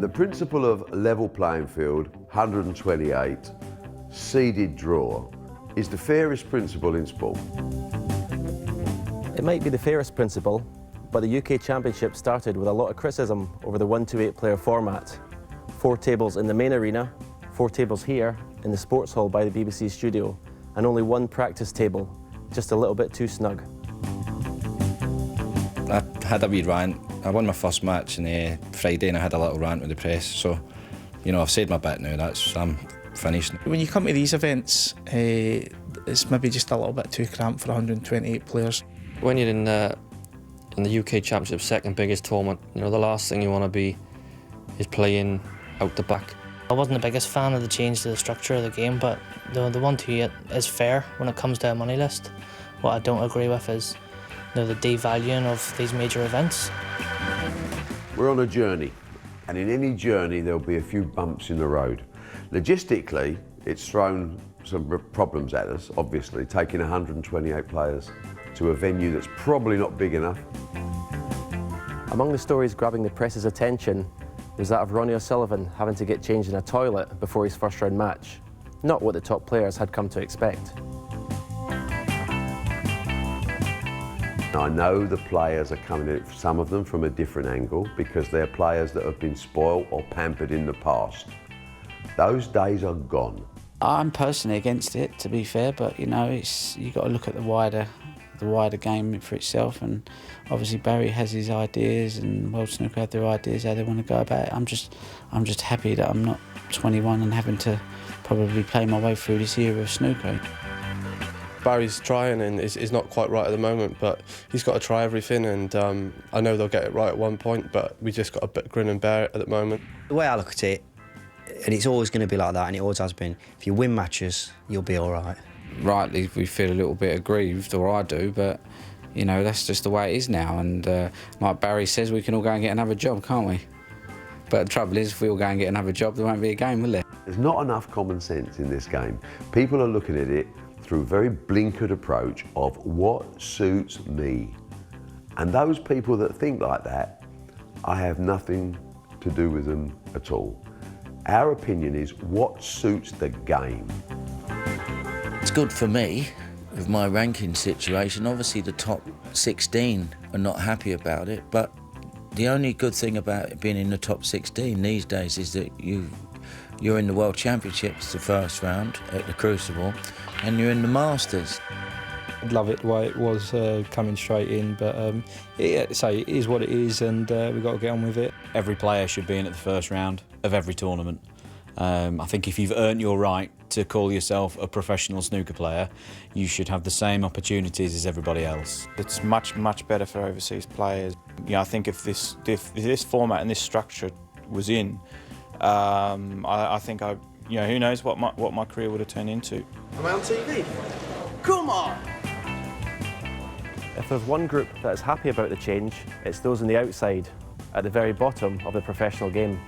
the principle of level playing field, 128, seeded draw, is the fairest principle in sport. It might be the fairest principle, but the UK Championship started with a lot of criticism over the 1-to-8 player format. 4 tables in the main arena, 4 tables here in the sports hall by the BBC studio, and only 1 practice table, just a little bit too snug. I had a wee rant. I won my first match on Friday and I had a little rant with the press, so, you know, I've said my bit now, I'm finished. When you come to these events, it's maybe just a little bit too cramped for 128 players. When you're in the UK Championship, second biggest tournament, you know, the last thing you want to be is playing out the back. I wasn't the biggest fan of the change to the structure of the game, but the 1-2-8 is fair when it comes to a money list. What I don't agree with is, you know, the devaluing of these major events. We're on a journey, and in any journey there'll be a few bumps in the road. Logistically, it's thrown some problems at us, obviously, taking 128 players to a venue that's probably not big enough. Among the stories grabbing the press's attention was that of Ronnie O'Sullivan having to get changed in a toilet before his first round match. Not what the top players had come to expect. I know the players are coming at it, some of them from a different angle, because they're players that have been spoiled or pampered in the past. Those days are gone. I'm personally against it, to be fair, but you know, you've got to look at the wider game for itself, and obviously Barry has his ideas and World Snooker have their ideas how they want to go about it. I'm just happy that I'm not 21 and having to probably play my way through this era of snooker. Barry's trying and is not quite right at the moment, but he's got to try everything, and I know they'll get it right at one point, but we just got a bit grin and bear it at the moment. The way I look at it, and it's always going to be like that, and it always has been, if you win matches, you'll be all right. Rightly, we feel a little bit aggrieved, or I do, but you know, that's just the way it is now, and like Barry says, we can all go and get another job, can't we? But the trouble is, if we all go and get another job, there won't be a game, will there? There's not enough common sense in this game. People are looking at it through a very blinkered approach of what suits me. And those people that think like that, I have nothing to do with them at all. Our opinion is what suits the game. It's good for me with my ranking situation. Obviously the top 16 are not happy about it, but the only good thing about being in the top 16 these days is that you're in the World Championships, the first round at the Crucible, and you're in the Masters. I'd love it the way it was coming straight in, but it is what it is, and we've got to get on with it. Every player should be in at the first round of every tournament. I think if you've earned your right to call yourself a professional snooker player, you should have the same opportunities as everybody else. It's much better for overseas players. You know, I think if this format and this structure was in, I think you know, who knows what my career would have turned into. Am I on TV? Come on! If there's one group that is happy about the change, it's those on the outside, at the very bottom of the professional game.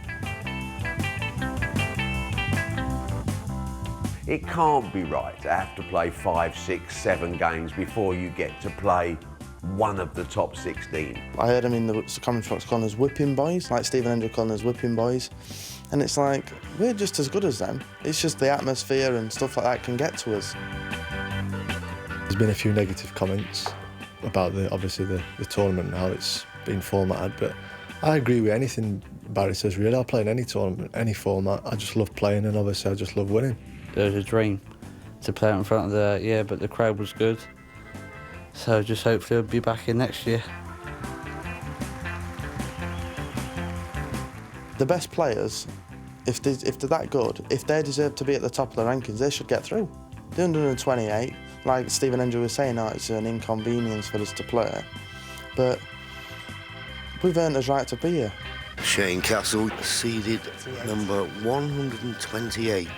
It can't be right to have to play 5, 6, 7 games before you get to play one of the top 16. I heard him in the commentary box calling us whipping boys, like Stephen Hendry calling us whipping boys. And it's like, we're just as good as them. It's just the atmosphere and stuff like that can get to us. There's been a few negative comments about obviously the tournament and how it's been formatted, but I agree with anything Barry says, really. I'll play in any tournament, any format. I just love playing, and obviously I just love winning. It was a dream to play out in front of but the crowd was good. So just hopefully I'll be back in next year. The best players, if they're that good, if they deserve to be at the top of the rankings, they should get through. The 128, like Stephen Hendry was saying, it's an inconvenience for us to play, but we've earned his right to be here. Shane Castle, seeded number 128.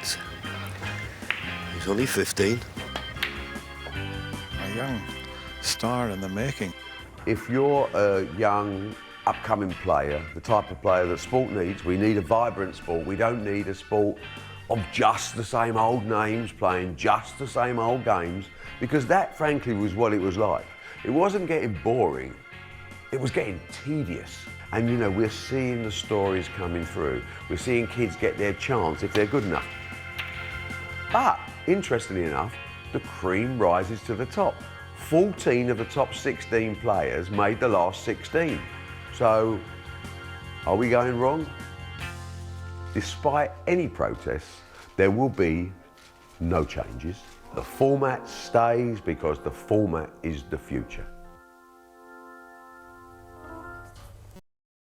He's only 15. A young star in the making. If you're a young, upcoming player, the type of player that sport needs, we need a vibrant sport. We don't need a sport of just the same old names playing just the same old games, because that, frankly, was what it was like. It wasn't getting boring, it was getting tedious. And you know, we're seeing the stories coming through. We're seeing kids get their chance if they're good enough. But, interestingly enough, the cream rises to the top. 14 of the top 16 players made the last 16. So, are we going wrong? Despite any protests, there will be no changes. The format stays because the format is the future.